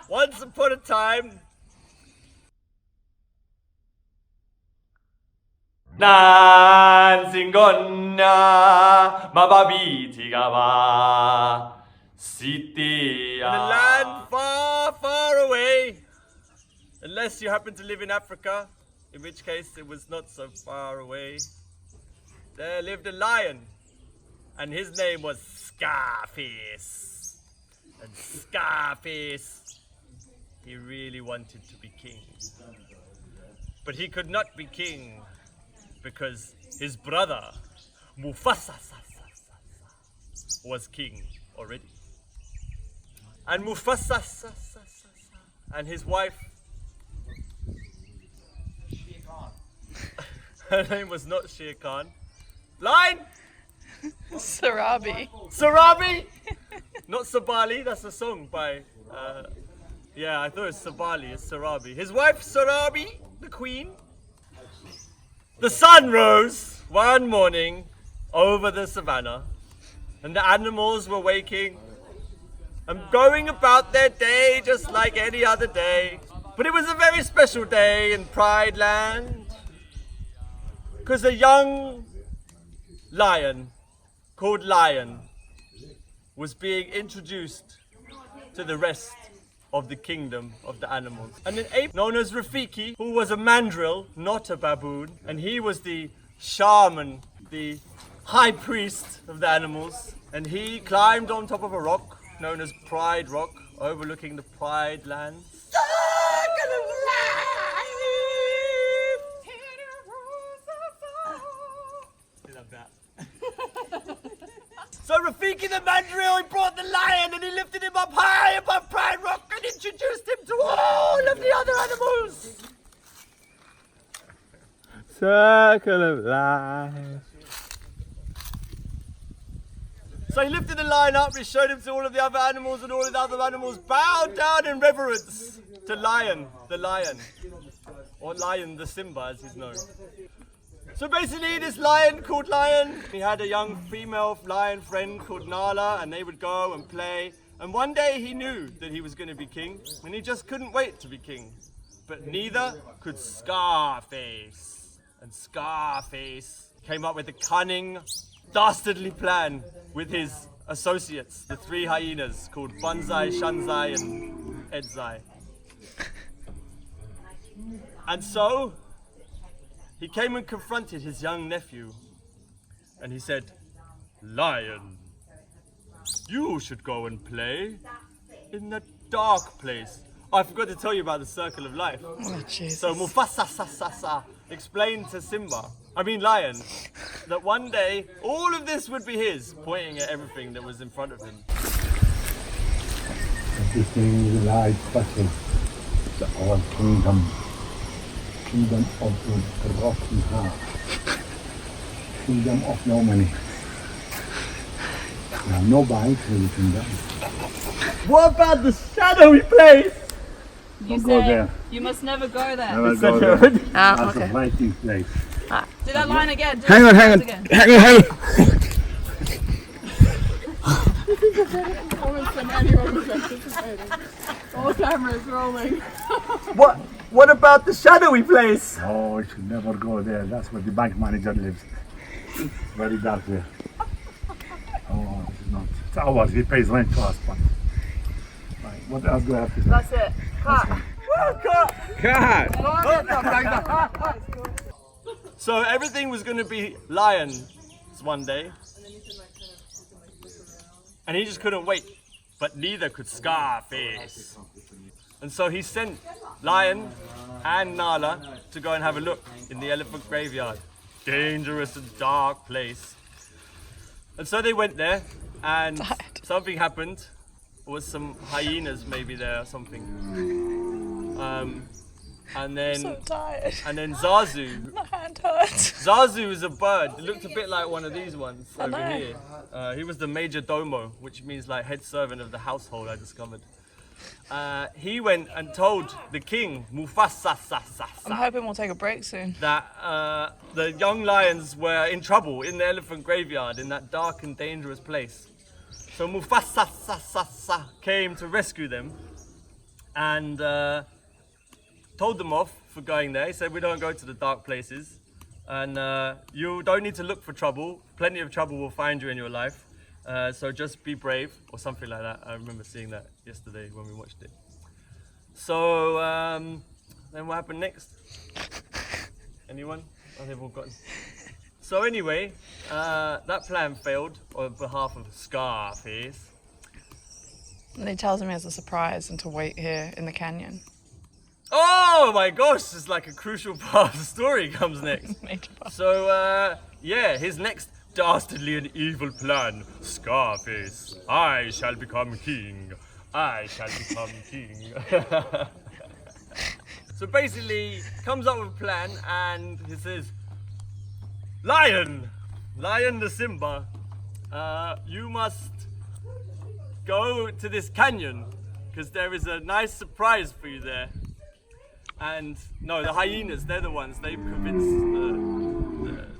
Once upon a time, 난싱건냐 마바비티가와 시티야. In a land far, far away, unless you happen to live in Africa, in which case it was not so far away. There lived a lion, and his name was Scarface. And Scarface, he really wanted to be king. But he could not be king because his brother, Mufasa, was king already. And Mufasa and his wife, her name was not Shere Khan. Line! Sarabi. Sarabi! Not Sabali, that's a song by, yeah, I thought it was Sabali, it's Sarabi. His wife, Sarabi, the queen. The sun rose one morning over the savannah, and the animals were waking and going about their day just like any other day. But it was a very special day in Pride Land, because a young lion called Lion was being introduced to the rest of the kingdom of the animals. And an ape known as Rafiki, who was a mandrill, not a baboon, and he was the shaman, the high priest of the animals, and he climbed on top of a rock known as Pride Rock, overlooking the Pride Lands. So Rafiki the mandrill, he brought the lion and he lifted him up high above Pride Rock and introduced him to all of the other animals. Circle of life. So he lifted the lion up, he showed him to all of the other animals, and all of the other animals bowed down in reverence to Lion, the lion. Or Lion the Simba as he's known. So basically this lion called Lion, he had a young female lion friend called Nala, and they would go and play. And one day he knew that he was going to be king, and he just couldn't wait to be king. But neither could Scarface. And Scarface came up with a cunning, dastardly plan with his associates, the three hyenas called Banzai, Shanzai, and Edzai. And so he came and confronted his young nephew, and he said, Lion, you should go and play in the dark place. Oh, I forgot to tell you about the circle of life. Oh, Jesus. So Mufasa explained to Lion, that one day all of this would be his, pointing at everything that was in front of him. Everything is light battle. The old kingdom of the rocky heart, kingdom of no money. Now nobody to the kingdom. What about the shadowy place? You Don't go there. You must never go there. Never go there. Ah, That's a fighting place. Ah, do that line again. Do Hang it on. again. All cameras rolling. What about the shadowy place? Oh, you should never go there. That's where the bank manager lives. Very dark there. Oh, this is not. It's ours. He pays rent to us. But right. What else do I have to say? That's it. Cut! So everything was going to be Lion's one day, and he just couldn't wait. But neither could Scarface. And so he sent Lion and Nala to go and have a look in the elephant graveyard. Dangerous and dark place. And so they went there, and something happened. There was some hyenas maybe there or something. And then So tired. and then Zazu. My hand hurts. Zazu is a bird. It looked a bit like one of these ones I over know. here. He was the major domo, which means like head servant of the household, I discovered. he went and told the king, Mufasa, I'm hoping we'll take a break soon. that the young lions were in trouble in the elephant graveyard in that dark and dangerous place. So Mufasa came to rescue them and told them off for going there. He said, we don't go to the dark places and you don't need to look for trouble. Plenty of trouble will find you in your life. So just be brave or something like that. I remember seeing that yesterday when we watched it. So then what happened next? Anyone? Oh, they've all gotten. So anyway, that plan failed on behalf of Scarface. And he tells him he has a surprise and to wait here in the canyon. Oh my gosh, it's like a crucial part of the story comes next. Major part. So yeah, his next dastardly and evil plan, Scarface. I shall become king. I shall become king. So basically, comes up with a plan and he says, Lion the Simba, you must go to this canyon because there is a nice surprise for you there. And no, the hyenas, they're the ones, they've convinced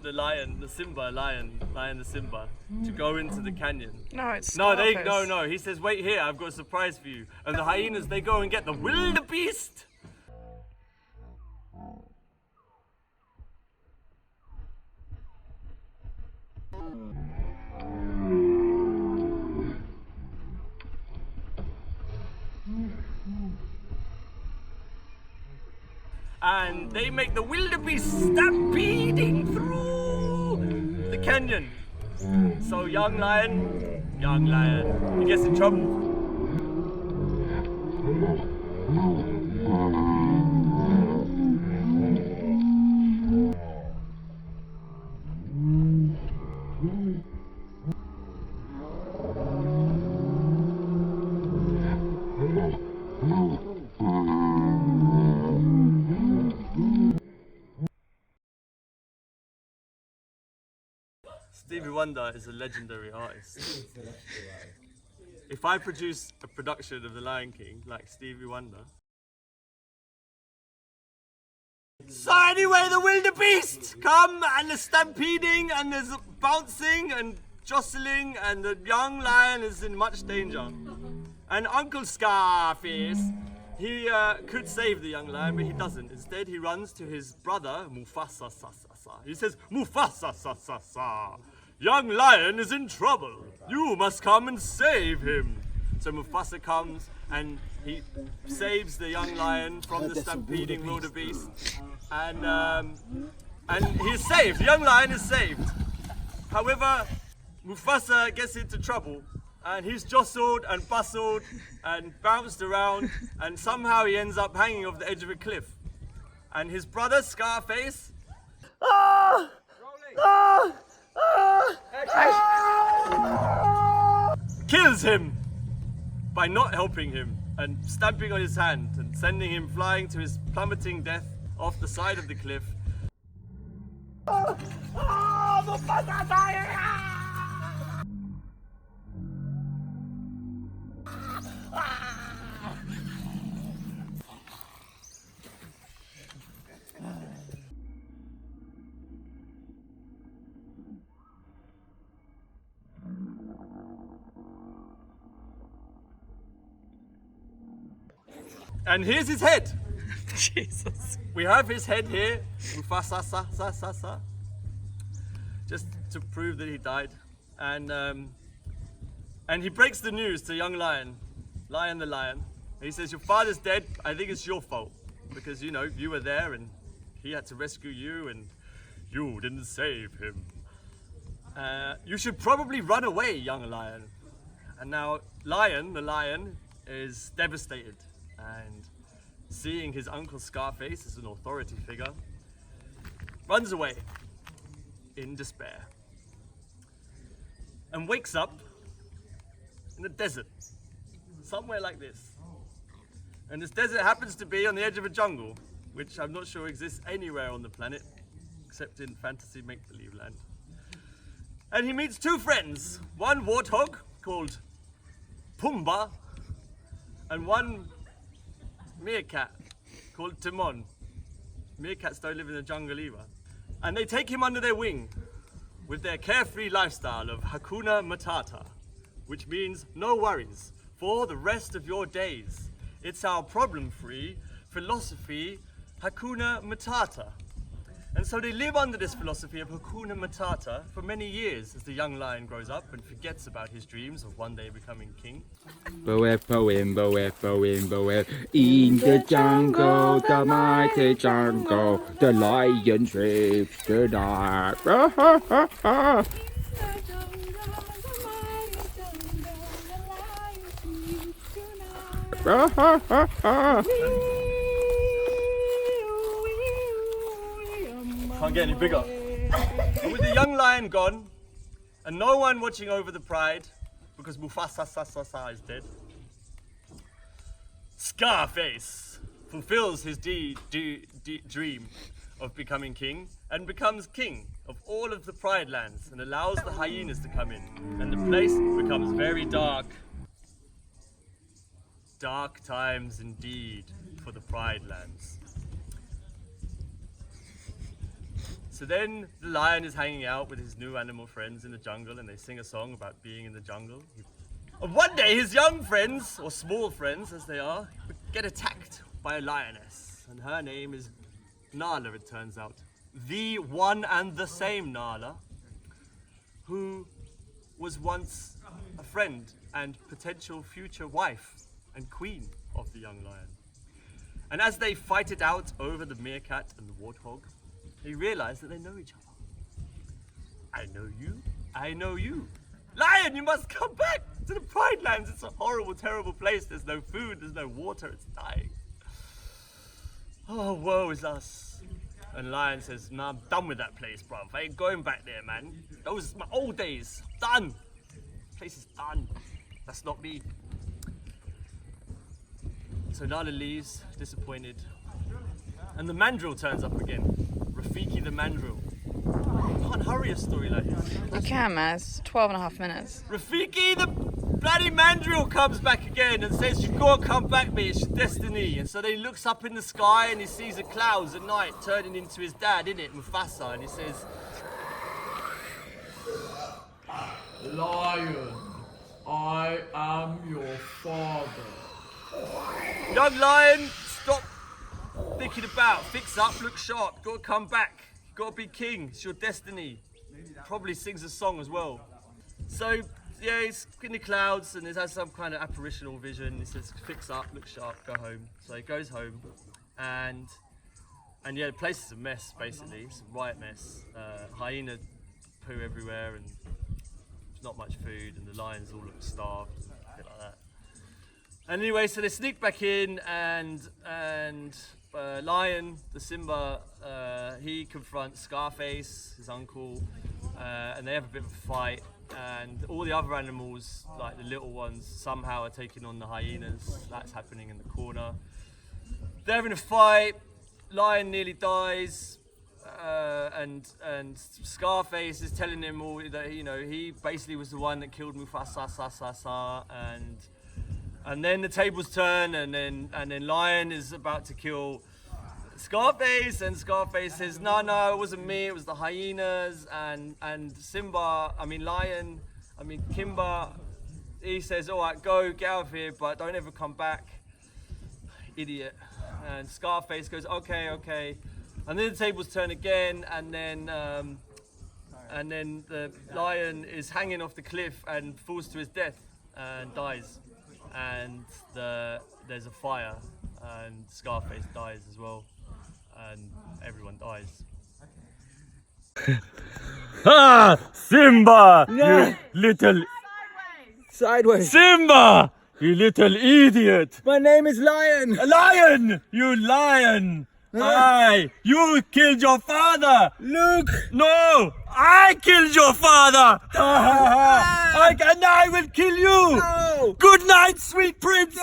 the lion, the Simba, lion the Simba, to go into the canyon. No, it's No, Scarface. he says, wait here, I've got a surprise for you. And the hyenas, they go and get the wildebeest. And they make the wildebeest stampeding through the canyon. So young lion, he gets in trouble. Stevie Wonder is a legendary artist. If I produce a production of The Lion King like Stevie Wonder. So anyway, the wildebeest come and the stampeding and there's bouncing and jostling and the young lion is in much danger. And Uncle Scarface, he could save the young lion, but he doesn't. Instead, he runs to his brother, Mufasa. He says, Mufasa, young lion is in trouble. You must come and save him. So Mufasa comes and he saves the young lion from the stampeding wildebeest. And he's saved. The young lion is saved. However, Mufasa gets into trouble and he's jostled and bustled and bounced around and somehow he ends up hanging off the edge of a cliff. And his brother, Scarface, kills him by not helping him and stamping on his hand and sending him flying to his plummeting death off the side of the cliff. And here's his head. Jesus. We have his head here, Mufasa, just to prove that he died. And he breaks the news to young Lion the lion. And he says, your father's dead, I think it's your fault. Because, you know, you were there and he had to rescue you and you didn't save him. You should probably run away, young lion. And now the lion, is devastated. And seeing his uncle Scarface as an authority figure, runs away in despair and wakes up in the desert, somewhere like this. And this desert happens to be on the edge of a jungle, which I'm not sure exists anywhere on the planet, except in fantasy make-believe land. And he meets two friends, one warthog called Pumbaa, and one meerkat called Timon. Meerkats don't live in the jungle either. And they take him under their wing with their carefree lifestyle of Hakuna Matata, which means no worries for the rest of your days. It's our problem-free philosophy, Hakuna Matata. And so they live under this philosophy of Hakuna Matata for many years as the young lion grows up and forgets about his dreams of one day becoming king. Boem, boem, boem, boem, boem. In the jungle, the mighty jungle, the lion shapes the dark. Can't get any bigger. But with the young lion gone, and no one watching over the pride, because Mufasa is dead, Scarface fulfills his dream of becoming king and becomes king of all of the Pride lands and allows the hyenas to come in. And the place becomes very dark. Dark times indeed for the Pride lands. So then the lion is hanging out with his new animal friends in the jungle and they sing a song about being in the jungle. And one day his young friends, or small friends as they are, get attacked by a lioness. And her name is Nala, it turns out. The one and the same Nala, who was once a friend and potential future wife and queen of the young lion. And as they fight it out over the meerkat and the warthog, they realize that they know each other. I know you, I know you. Lion, you must come back to the Pride Lands. It's a horrible, terrible place. There's no food, there's no water, it's dying. Oh, woe is us. And Lion says, nah, I'm done with that place, bruv. I ain't going back there, man. Those are my old days. Done. The place is done. That's not me. So Nala leaves, disappointed. And the mandrill turns up again. Rafiki the mandrill. You can't hurry a story like this. You can, man. It's 12.5 minutes. Rafiki the bloody mandrill comes back again and says, you've got to come back, mate. It's your destiny. And so then he looks up in the sky and he sees the clouds at night turning into his dad, innit, Mufasa. And he says, Lion, I am your father. young lion, stop thinking about, fix up, look sharp, got to come back, got to be king, it's your destiny. Probably sings a song as well. So yeah, he's in the clouds and he has some kind of apparitional vision. He says, fix up, look sharp, go home. So he goes home and yeah, the place is a mess basically, it's a riot mess. Hyena poo everywhere and there's not much food and the lions all look starved, a bit like that. And anyway, so they sneak back in and Lion, the Simba, he confronts Scarface, his uncle, and they have a bit of a fight. And all the other animals, like the little ones, somehow are taking on the hyenas. That's happening in the corner. They're having a fight. Lion nearly dies, and Scarface is telling him all that he basically was the one that killed Mufasa, and then the tables turn, and then Lion is about to kill Scarface, and Scarface says, no, it wasn't me, it was the hyenas, and Kimba, he says, all right, go, get out of here, but don't ever come back, idiot. And Scarface goes, okay, and then the tables turn again, and then the lion is hanging off the cliff and falls to his death and dies. And there's a fire, and Scarface dies as well, and everyone dies. Ah, Simba, you little Sideways. Simba, you little idiot! My name is Lion. A lion, you lion! Aye, you killed your father! Luke. No, I killed your father! And I will kill you! No. Good night, sweet prince!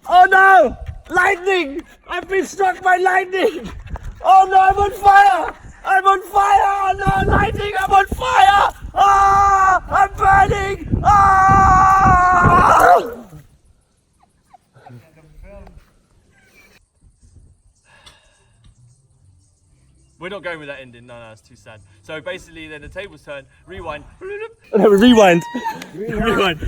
Oh no! Lightning! I've been struck by lightning! Oh no, I'm on fire! I'm on fire! Oh no, lightning! I'm on fire! Ah! I'm burning! Ah! We're not going with that ending. No, it's too sad. So basically, then the tables turn. Rewind. No, rewind. Rewind.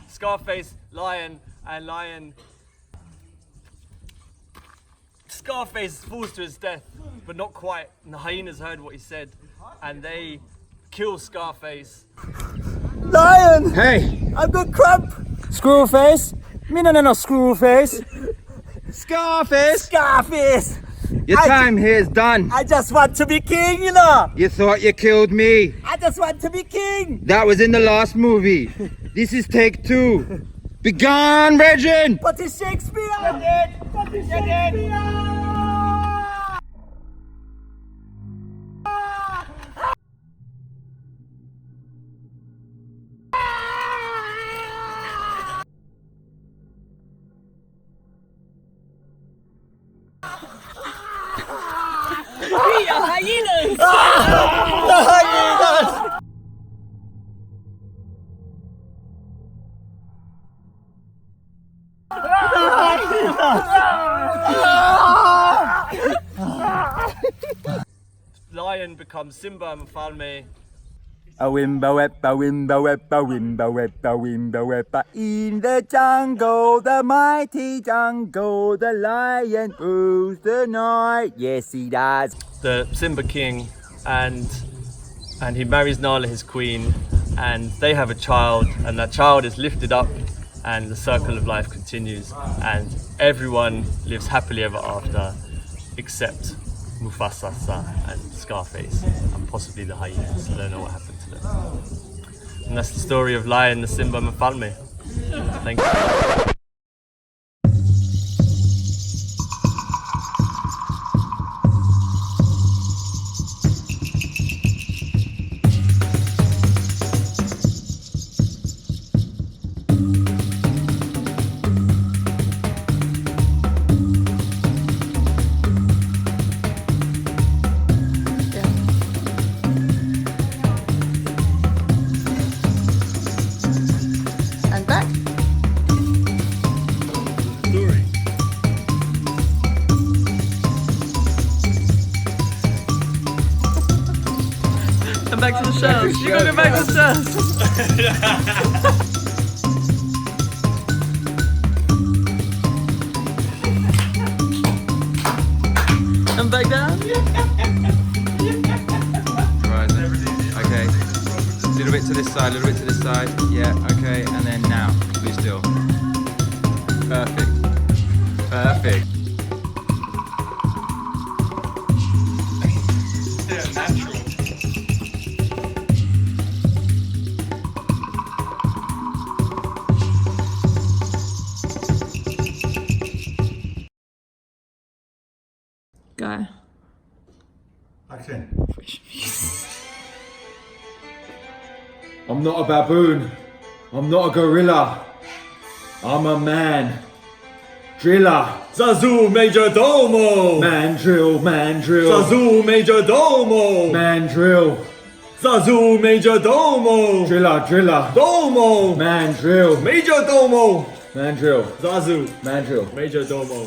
Scarface, Lion, and Lion. Scarface falls to his death, but not quite. And the hyenas heard what he said, and they kill Scarface. Lion! Hey, I've got cramp! Screwface. No, Screwface. Scarface. Scarface! Your time here is done. I just want to be king, you know! You thought you killed me. I just want to be king! That was in the last movie. This is take 2. Be gone, Regin! But it's Shakespeare! You're dead! But it's Shakespeare! Hyenas! The hyenas! Lion becomes Simba and Mfalme. A wimba weppa, wimba weppa, wimba weppa, wimba weppa. In the jungle, the mighty jungle, the lion rules the night. Yes, he does. The Simba king, and he marries Nala, his queen, and they have a child, and that child is lifted up, and the circle of life continues, and everyone lives happily ever after, except Mufasa and Scarface, and possibly the hyenas. I don't know what happened to them. And that's the story of Lion, the Simba, and Mfalme. Thank you. And back. And back to the shells. You gotta go back to the shells. And back down. Right, okay. A little bit to this side, a little bit to this side. Yeah, okay, and then now. Be still. Perfect. Perfect. Go. Action. I'm not a baboon. I'm not a gorilla. I'm a man. Driller. Zazu Major Domo! Man drill, man drill. Zazu Major Domo! Man drill. Zazu Major Domo! Driller, driller. Domo! Man drill. Major Domo! Man drill. Zazu Man drill. Major Domo.